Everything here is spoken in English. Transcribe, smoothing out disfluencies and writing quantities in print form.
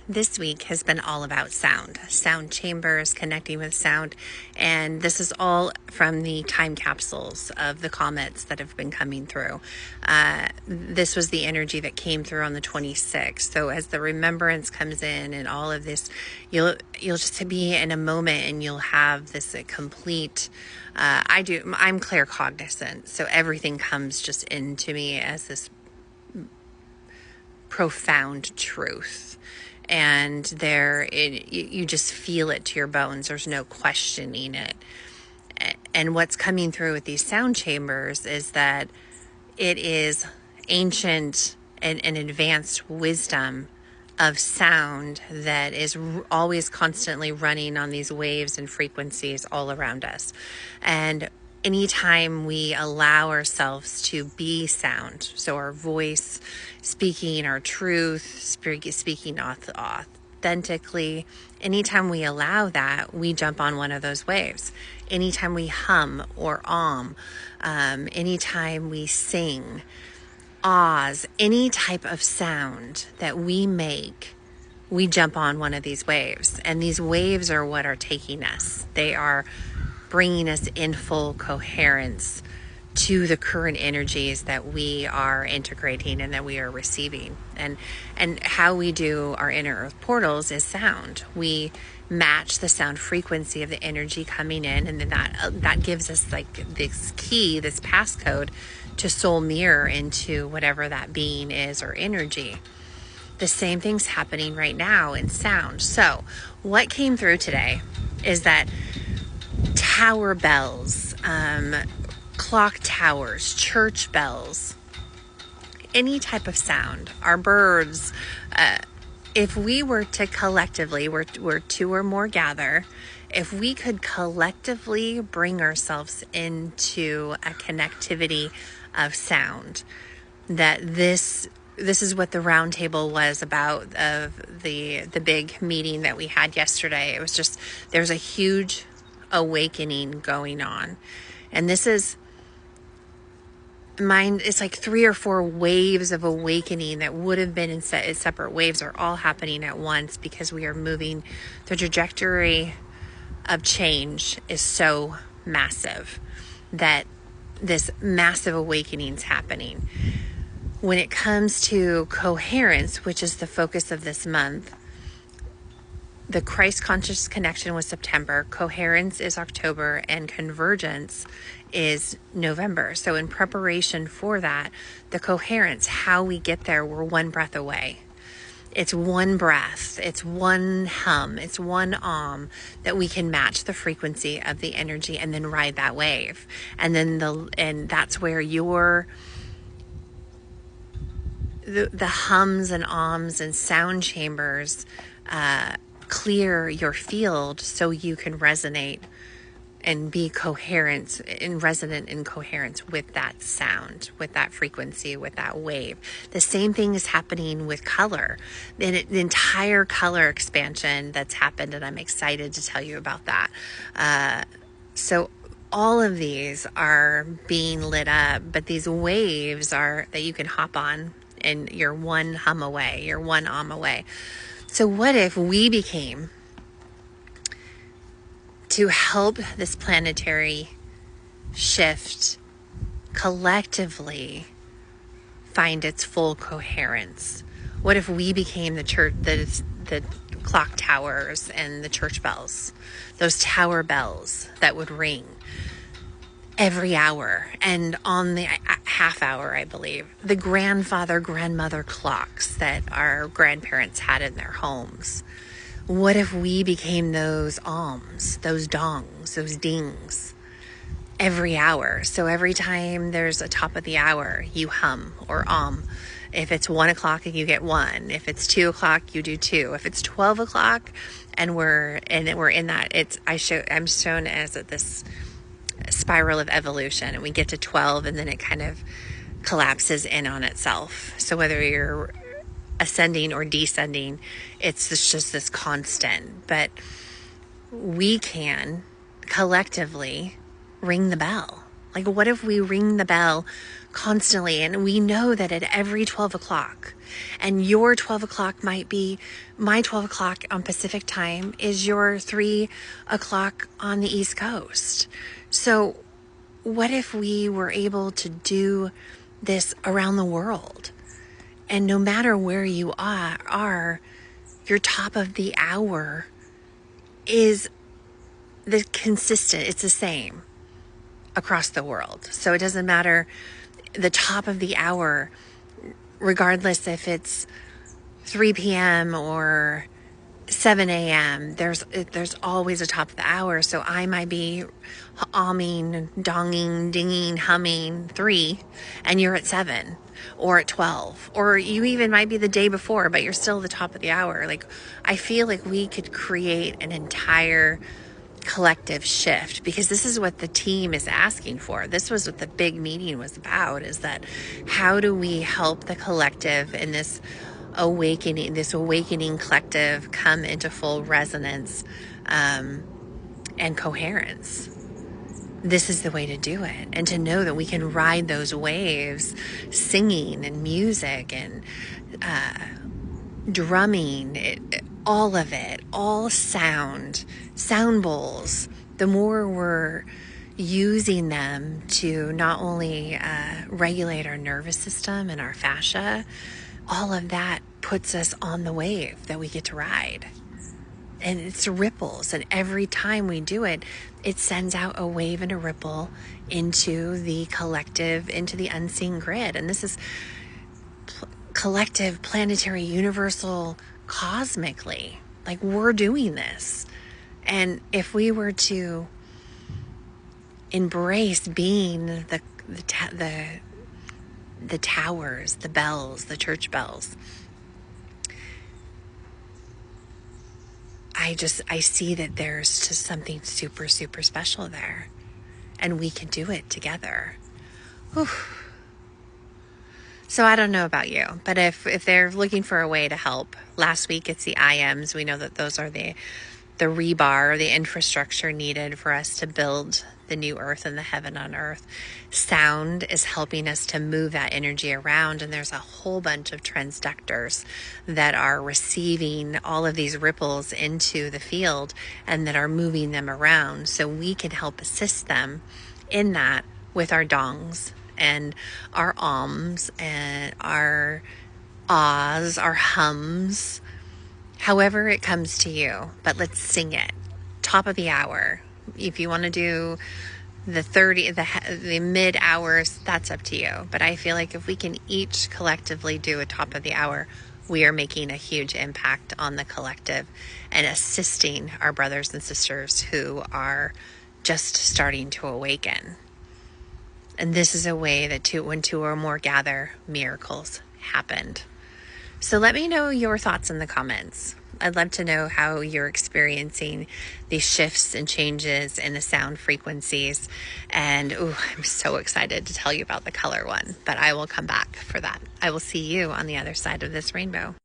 this week has been all about sound chambers, connecting with sound. And this is all from the time capsules of the comets that have been coming through. This was the energy that came through on the 26th. So as the remembrance comes in and all of this, you'll just be in a moment and you'll have this complete, I'm claircognizant. So everything comes just into me as this profound truth. And you just feel it to your bones. There's no questioning it. And what's coming through with these sound chambers is that it is ancient and advanced wisdom of sound that is always constantly running on these waves and frequencies all around us. And anytime we allow ourselves to be sound, so our voice, speaking our truth, speaking authentically, anytime we allow that, we jump on one of those waves. Anytime we hum or anytime we sing, ahs, any type of sound that we make, we jump on one of these waves. And these waves are what are taking us. They are bringing us in full coherence to the current energies that we are integrating and that we are receiving. And how we do our inner earth portals is sound. We match the sound frequency of the energy coming in, and then that gives us like this key, this passcode to soul mirror into whatever that being is or energy. The same thing's happening right now in sound. So what came through today is that tower bells, clock towers, church bells, any type of sound, our birds, if we were to collectively, we're two or more gather, if we could collectively bring ourselves into a connectivity of sound, that this is what the round table was about, of the big meeting that we had yesterday. It was just, there's a huge awakening going on. And this is it's like 3 or 4 waves of awakening that would have been in separate waves are all happening at once, because we are moving. The trajectory of change is so massive that this massive awakening is happening. When it comes to coherence, which is the focus of this month, the Christ conscious connection was September, coherence is October, and convergence is November. So in preparation for that, the coherence, how we get there, we're one breath away. It's one breath, it's one hum, it's one that we can match the frequency of the energy and then ride that wave. And then that's where the hums and ahs and sound chambers clear your field, so you can resonate and be coherent and resonant in coherence with that sound, with that frequency, with that wave. The same thing is happening with color. The entire color expansion that's happened, and I'm excited to tell you about that. So all of these are being lit up, but these waves are that you can hop on, and you're one hum away, you're one away. So what if we became, to help this planetary shift collectively find its full coherence? What if we became the church, the clock towers and the church bells, those tower bells that would ring every hour, and on the half hour, I believe, the grandmother clocks that our grandparents had in their homes? What if we became those ohms, those dongs, those dings every hour? So every time there's a top of the hour, you hum or If it's 1 o'clock, you get 1. If it's 2 o'clock, you do 2. If it's 12 o'clock and we're in that, I'm shown as this spiral of evolution, and we get to 12 and then it kind of collapses in on itself. So whether you're ascending or descending, it's just this constant. But we can collectively ring the bell. Like, what if we ring the bell constantly and we know that at every 12 o'clock, and your 12 o'clock might be my 12 o'clock on Pacific time is your 3 o'clock on the East Coast. So what if we were able to do this around the world? And no matter where you are, your top of the hour is the consistent, it's the same across the world. So it doesn't matter the top of the hour, regardless if it's 3 p.m. or 7 a.m. There's always a top of the hour. So I might be ahming, donging, dinging, humming 3, and you're at 7 or at 12, or you even might be the day before, but you're still the top of the hour. Like, I feel like we could create an entire collective shift, because this is what the team is asking for. This was what the big meeting was about, is that how do we help the collective in this awakening collective come into full resonance and coherence. This is the way to do it, and to know that we can ride those waves, singing and music and drumming, all of it, all sound bowls. The more we're using them to not only regulate our nervous system and our fascia, all of that puts us on the wave that we get to ride. And it's ripples, and every time we do it, it sends out a wave and a ripple into the collective, into the unseen grid. And this is collective, planetary, universal, cosmically. Like, we're doing this. And if we were to embrace being the towers, the bells, the church bells, I see that there's just something super, super special there, and we can do it together. Whew. So I don't know about you, but if they're looking for a way to help, last week it's the IMs. We know that those are the rebar, the infrastructure needed for us to build the new earth and the heaven on earth. Sound is helping us to move that energy around, and there's a whole bunch of transductors that are receiving all of these ripples into the field and that are moving them around, so we can help assist them in that with our dongs and our ahms and our ahs, our hums, however it comes to you. But let's sing it. Top of the hour. If you want to do the mid hours, that's up to you. But I feel like if we can each collectively do a top of the hour, we are making a huge impact on the collective and assisting our brothers and sisters who are just starting to awaken. And this is a way that when two or more gather, miracles happened. So let me know your thoughts in the comments. I'd love to know how you're experiencing these shifts and changes in the sound frequencies. And I'm so excited to tell you about the color one, but I will come back for that. I will see you on the other side of this rainbow.